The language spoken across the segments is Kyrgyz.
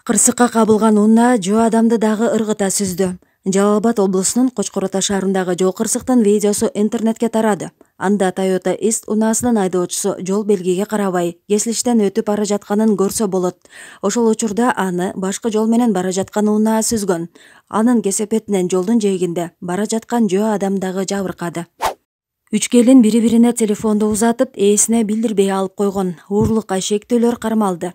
Кырсыкка кабылган унаа жөө адамды дагы ыргыта сүздү. Жалал Абад облусунун Кочкор Ата шаарындагы жол кырсыктын видеосу интернетке тарады. Анда Toyota East унаасынын айдоочусу жол белгиге карабай кесилиштен өтүп бара жатканын көрсө болот. Ошол учурда аны башкы жол менен бара жаткан унаа сүзгөн. Анын кесепетинен жолдун жээгинде бара жаткан жөө адам дагы жабыркады. Үч келин бири-бирине телефонду узатып, ээсине билдирбей алып койгон. Уурлукка шектөөлөр кармалды.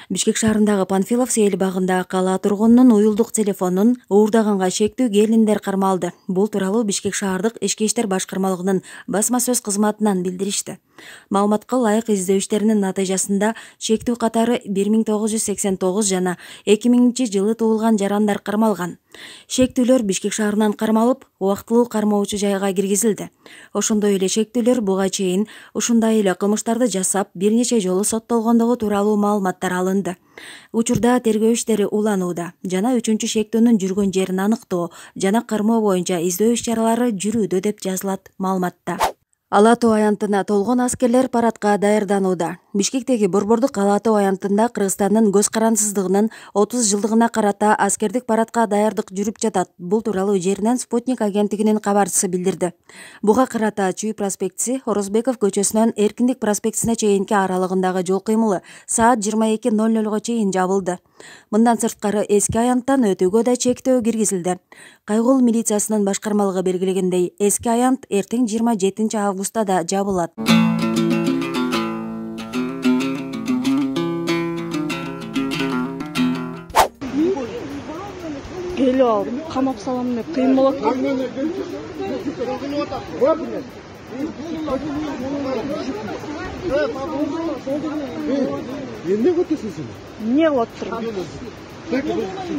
Бишкек шаарындагы Панфилов сейил багындагы кала тургунунун уюлдук телефонун уурдаганга шектүү келиндер кармалды. Бул тууралуу Бишкек шаардык ички иштер башкармалыгынын басма сөз кызматынан билдиришти. Маалыматка ылайык издөө иштеринин натыйжасында шектүү катары 1989 жана 2000-жылы туулган жарандар кармалган. Шектүүлөр Бишкек шаарынан кармалып, убактылуу кармоочу жайга киргизилди. Ошондой эле шектүүлөр буга чейин ушундай эле кылмыштарды жасап, бир нече жолу соттолгондугу тууралуу маалыматтар алынды. Учурда тергөө иштери уланууда жана 3-чү шектөөнүн жүргөн жерин аныктоо жана кармоо боюнча издөө иш-чаралары жүрүүдө деп жазылат маалыматта. Ала Тоо аянтына толгон аскерлер парадка даярданууда. Бишкектеги Борбордук Ала Тоо аянтында Кыргызстандын көз карансыздыгынын 30 жылдыгына карата аскердик парадка даярдык жүрүп жатат. Бул тууралуу жеринен Спутник агенттигинин кабарчысы билдирди. Буга карата Чүй проспектиси Орозбеков көчөсүнөн Эркиндик проспектисине чейинки аралыгындагы жол кыймылы саат 22:00 чейин жабылды. Мындан сырткары эски аянттан өтүүгө да чектөө киргизилди. Кайгыл милициясынын башкармалыгы белгилегендей, эски аянт эртең 27 августта да жабылат. Келип алып, камап салам деп кыйын болот. Эмне көтөсүң сен? Не кылып турган?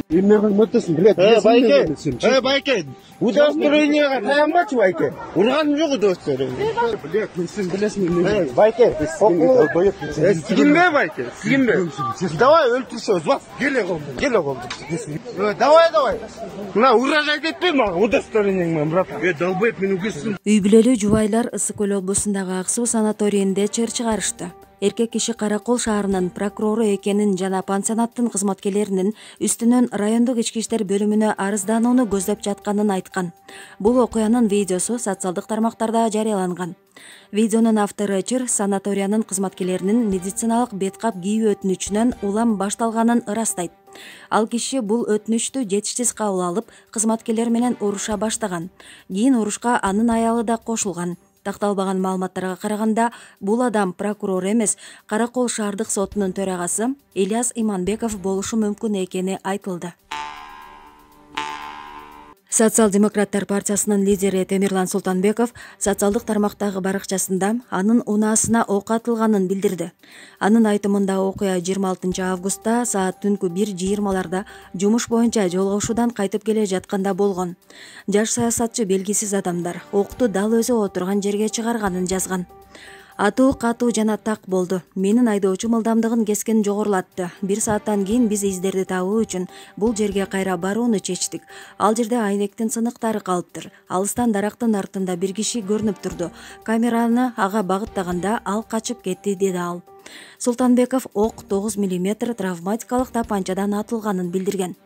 Эмне кылып өтөсүң, билет. Байке, байке. Удостоверениеге таянбачы, байке. Урганым жок удостоверение. Билет, сен билесиң эмне? Байке, сигинбе, байке, сигинбе. Давай өлтүрсөбүз, бас. Келе кол. Давай. Мына угрожать этпей мага удостоверениең менен, брат. Долбоеб мен үгүсүм. Үй бүлөлүү жубайлар Ысык көл облусундагы Ак суу санаторийинде чыр чыгарышты. Эркек киши Каракол шаарынын прокурору экенин жана пансионаттын кызматкерлеринин үстүнөн райондук ички иштер бөлүмүнө арызданууну көздөп жатканын айткан. Бул окуянын видеосу социалдык тармактарда жарыяланган. Видеонун автору чыр санаториянын кызматкерлеринин медициналык беткап кийүү өтүнүчүнөн улам башталганын ырастайт. Ал киши бул өтүнүчтү жетишсиз кабыл алып, кызматкерлер менен уруша баштаган. Кийин урушка анын аялы да кошулган. Такталбаган маалыматтарга караганда, бул адам прокурор эмес, Каракол шаардык сотунун төрагасы Ильяс Иманбеков болушу мүмкүн экени айтылды. Социал-демократтар партиясынын лидери Темирлан Султанбеков социалдык тармактагы баракчасында анын унаасына ок атылганын билдирди. Анын айтымында окуя 26 августта саат түнкү 1:20 жумуш боюнча жолгошуудан кайтып келе жатканда болгон. Жаш саясатчы белгисиз адамдар окту дал өзү отурган жерге чыгарганын жазган. Атуу катуу жана так болду. Менин айдоочум ылдамдыгын кескин жогорулатты. 1 сааттан кийин биз издерди табуу үчүн бул жерге кайра барууну чечтик. Ал жерде айнектин сыныктары калыптыр. Алыстан дарактын артында бир киши көрүнүп турду. Камераны ага багыттаганда ал качып кетти, деди ал. Султанбеков ок 9 мм травматикалык тапанчадан атылганын билдирген.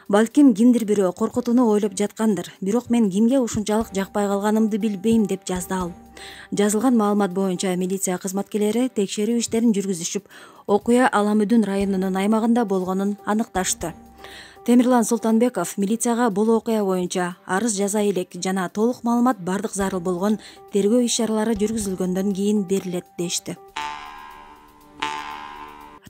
Балким кимдир бирөө коркутууну ойлоп жаткандыр. Бирок мен кимге ушунчалык жакпай калганымды билбейм, деп жазды ал. Жазылган маалымат боюнча милиция кызматкерлери текшерүү иштерин жүргүзүшүп, окуя Аламүдүн районунун аймагында болгонун аныкташты. Темирлан Султанбеков милицияга бул окуя боюнча арыз жаза элек жана толук маалымат бардык зарыл болгон тергөө иш-чаралары жүргүзүлгөндөн кийин берилет, дешти.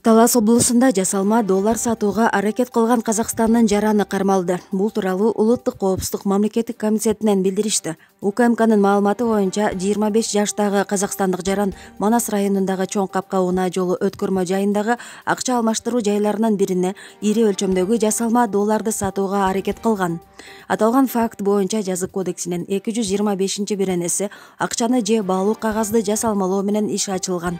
Талас облусунда жасалма доллар сатууга аракет кылган Казакстандын жараны кармалды. Бул тууралуу Улуттук коопсуздук мамлекеттик комитетинен билдиришти. УКМКнын маалыматы боюнча 25 жаштагы казакстандык жаран Манас районундагы Чоң Капка унаа жолу өткөрмө жайындагы акча алмаштыруу жайларынын бирине ири өлчөмдөгү жасалма долларды сатууга аракет кылган. Аталган факт боюнча жазык кодексинин 225-беренеси акчаны же баалуу кагазды жасалмалоо менен иш ачылган.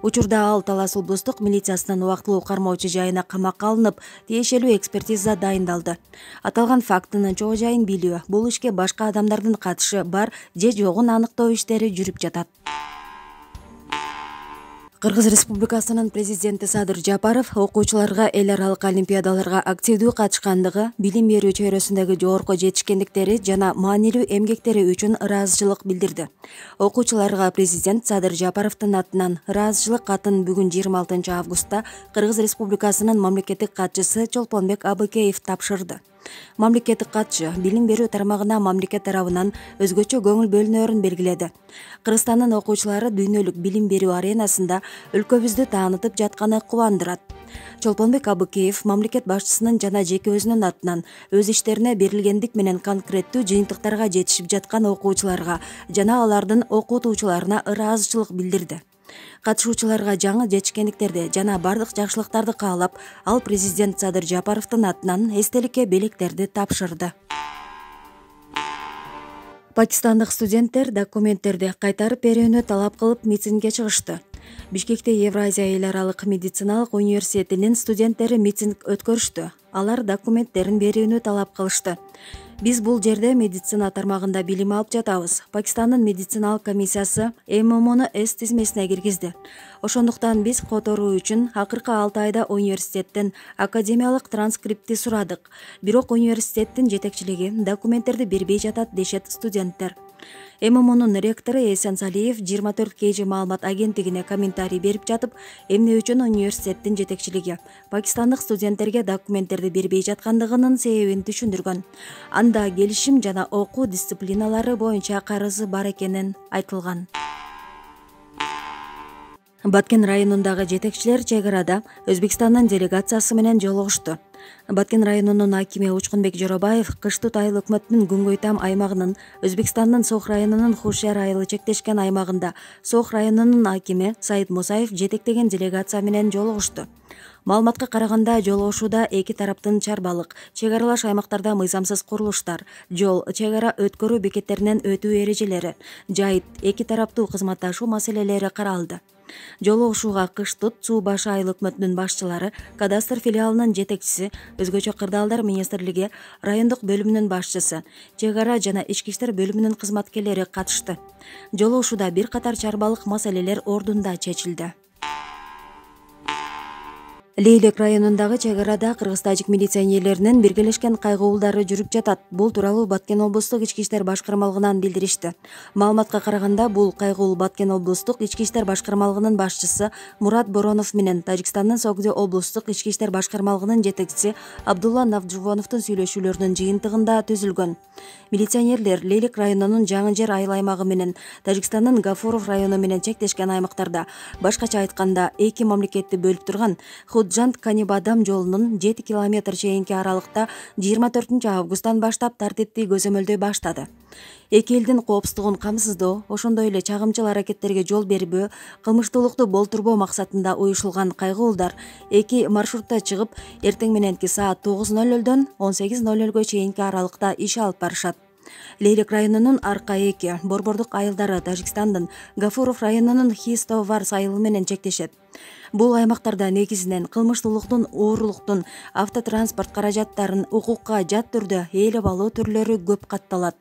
Учурда ал Талас облустук милициясынын убактылуу кармоочу жайына камакка алынып, тиешелүү экспертиза дайындалды. Аталган фактынын чоо жайын билүү, бул ишке башка адамдардын катышы бар же жогун аныктоо иштери жүрүп жатат. Кыргыз Республикасынын президенти Садыр Жапаров окуучуларга эл аралык олимпиадаларга активдүү катышкандыгы, билим берүү чөйрөсүндөгү жогорку жетишкендиктери жана маанилүү эмгектери үчүн ыраазычылык билдирди. Окуучуларга президент Садыр Жапаровдун атынан ыраазычылык катын бүгүн 26 августта Кыргыз Республикасынын мамлекеттик катчысы Чолпонбек Абыкеев тапшырды. Мамлекеттик катчы билим берүү тармагына мамлекет тарабынан өзгөчө көңүл бөлүнөрүн белгиледи. Кыргызстандын окуучулары дүйнөлүк билим берүү аренасында өлкөбүздү таанытып жатканы кубандырат. Чолпонбек Абыкеев мамлекет башчысынын жана жеке өзүнүн атынан өз иштерине берилгендик менен конкреттүү жыйынтыктарга жетишип жаткан окуучуларга жана алардын окутуучуларына ыраазычылык билдирди. Катышуучуларга жаңы жетишкендиктерди жана бардык жакшылыктарды каалап, ал президент Садыр Жапаровдун атынан эстеликке белектерди тапшырды. Пакистандык студенттер документтерди кайтарып берүүнү талап кылып митингге чыгышты. Бишкекте Евразия эл аралык медициналык университетинин студенттери митинг өткөрүштү. Алар документтерин берүүнү талап кылышты. Биз бул жерде медицина тармагында билим алып жатабыз. Пакистандын медициналык комиссиясы ММОну С тизмесине киргизди. Ошондуктан биз которуу үчүн акыркы 6 айда университеттен академиялык транскрипти сурадык. Бирок университеттин жетекчилиги документтерди бербей жатат, дешет студенттер. ММОнун ректору Эсен Салиев 24 KG маалымат агенттигине комментарий берип жатып, эмне үчүн университеттин жетекчилиги пакистандык студенттерге документтерди бербей жаткандыгынын себебин түшүндүргөн. Анда келишим жана окуу дисциплиналары боюнча карызы бар экенин айтылган. Баткен районундагы жетекчилер чек арада Өзбекстандын делегациясы менен жолугушту. Баткен районунун акими Учкунбек Жоробаев кыштык айыл өкмөтүнүн Күнгөй Там аймагынын Өзбекстандын Сох районунун Хушяр айылы чектешкен аймагында Сох районунун акими Саид Мусаев жетектеген делегация менен жолугушту. Маалыматка караганда жолугушууда эки тараптын чарбалык, чек аралаш аймактарда мыйзамсыз курулуштар, жол, чек ара өткөрүү бекеттеринен өтүү эрежелери, жайыт, эки тараптуу кызматташуу маселелери каралды. Жолугушууга Кыштык Суу башы айыл өкмөтүнүн башчылары, кадастр филиалынын жетекчиси, өзгөчө кырдаалдар министрлиги райондук бөлүмүнүн башчысы, чек ара жана ички иштер бөлүмүнүн кызматкерлери катышты. Жолугушууда бир катар чарбалык маселелер ордунда чечилди. Лейлек районундагы чек арада кыргыз-тажик милиционерлеринин биргелешкен кайгуулдары жүрүп жатат. Бул тууралуу Баткен облустук ички иштер башкармалыгынан билдиришти. Маалыматка караганда, бул кайгуул Баткен облустук ички иштер башкармалыгынын башчысы Мурат Боронов менен Тажикстандын Согди облустук ички иштер башкармалыгынын жетекчиси Абдулла Навжубоновдун сүйлөшүүлөрүнүн жыйынтыгында түзүлгөн. Милиционерлер Лейлек районунун Жаңы жер айыл аймагы менен Тажикстандын Гафуров району менен чектешкен аймактарда, башкача айтканда, эки мамлекетти бөлүп турган Худжант-Канибадам жолунун 7 километр чейинки аралыкта 24 августтан баштап тартипти көзөмөлдөй баштады. Эки элдин коопсуздугун камсыздоо, ошондой эле чагымчыл аракеттерге жол бербөө, кылмыштуулукту болтурбоо максатында уюшулган кайгуулдар эки маршрутта чыгып, эртең мененки саат 9:00дөн 18:00га чейинки аралыкта иш алып барышат. Лейлек районунун Арка-2, Борбордук айылдары Тажикстандын Гафуров районунун Хистоварс айылы менен чектешет. Бул аймактарда негизинен кылмыштуулуктун, оорулуктун, автотранспорт каражаттарын укукка жат түрдө ээлеп алуу түрлөрү көп катталат.